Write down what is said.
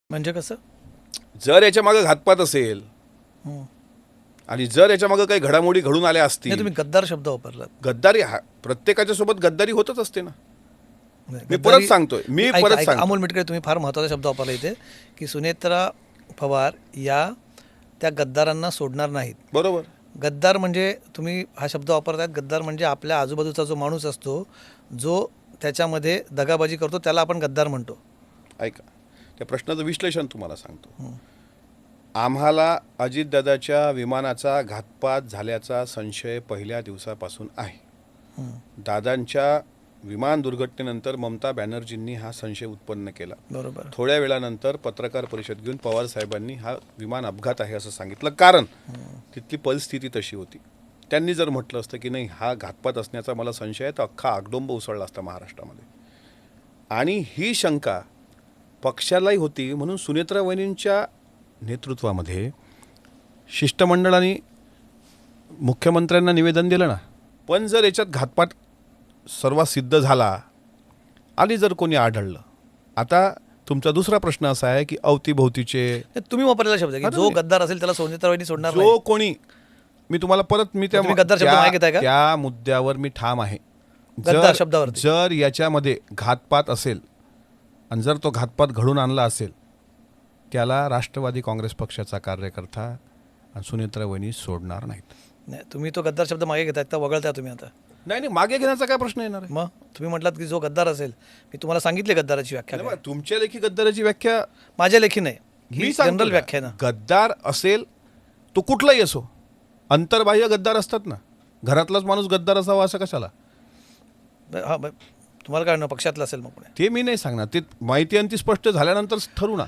म्हणजे कसं? जर याच्या मागे घातपात असेल हं. आणि जर याच्या मागे काही घडामोडी घडून आल्या नाही, असतील, तुम्ही गद्दार शब्द वापरलात. गद्दारी प्रत्येकाच्या सोबत गद्दारी होतच असते ना. नाही, मी गद्दारी- परत सांगतोय, मी ऐका- परत ऐका, सांगतो. अमोल मिटकरी, तुम्ही फार महत्त्वाचा शब्द वापरला इथे की सुनेत्रा पवार या त्या गद्दारांना सोडणार नाहीत. बरोबर. गद्दार म्हणजे तुम्ही हा शब्द वापरतायत. गद्दार म्हणजे आपल्या आजूबाजूचा जो माणूस असतो, जो त्याच्यामध्ये दगाबाजी करतो, त्याला आपण गद्दार म्हणतो. ऐका, त्या प्रश्नाचं विश्लेषण तुम्हाला सांगतो. आम्हाला अजितदादाच्या विमानाचा घातपात झाल्याचा संशय पहिल्या दिवसापासून आहे. हं. दादांच्या विमान दुर्घटनेनंतर ममता बॅनर्जींनी हा संशय उत्पन्न केला. बरोबर. थोड्या वेळानंतर पत्रकार परिषद घेऊन पवार साहेबांनी हा विमान अपघात आहे असं सांगितलं, कारण तिथली परिस्थिती तशी होती. त्यांनी जर म्हटलं असतं की नाही हा घातपात असण्याचा मला संशय आहे, तर अख्खा आगडोंब उसळला असता महाराष्ट्रामध्ये. आणि ही शंका पक्षालाही होती, म्हणून सुनेत्रा वहिनींच्या नेतृत्वामध्ये शिष्टमंडळाने मुख्यमंत्र्यांना निवेदन दिलं ना. पण जर याच्यात घातपात सर्वात सिद्ध झाला आणि जर कोणी आढळलं, आता तुमचा दुसरा प्रश्न असा आहे की अवतीभोवतीचे तुम्ही वापरलेला शब्द आहे की जो गद्दार असेल त्याला सुनेत्रा वहिनी सोडणार नाही. जो कोणी, मी तुम्हाला परत मी तुम्ही गद्दार शब्द मागे घेताय का? त्या मुद्द्यावर मी ठाम आहे. गद्दार शब्दावरती. जर याच्यामध्ये घातपात असेल आणि जर तो घातपात घडून आणला असेल, त्याला राष्ट्रवादी काँग्रेस पक्षाचा कार्यकर्ता आणि सुनेत्रा वहिनी सोडणार नाहीत. नाही, तुम्ही तो गद्दार शब्द मागे घेताय, तर वगळताय तुम्ही आता. नाही, मागे घेण्याचा काय प्रश्न येणार आहे? मग तुम्ही म्हटलात की जो गद्दार असेल, मी तुम्हाला सांगितले गद्दाराची व्याख्या नाही, काय. बघा, तुमच्या लेखी गद्दाराची व्याख्या माझ्या लेखी नाही, मी ही सांगतो जनरल ना. व्याख्या आहे ना. गद्दार असेल तो कुठलाही असो, अंतर्बाह्य गद्दार असतात ना. घरातलाच माणूस गद्दार असावा असं कशाला? हा, तुम्हाला काय ना पक्षातलं असेल मग पुणे. ते मी नाही सांगणार, ते माहिती आणि ती स्पष्ट झाल्यानंतर ठरू ना.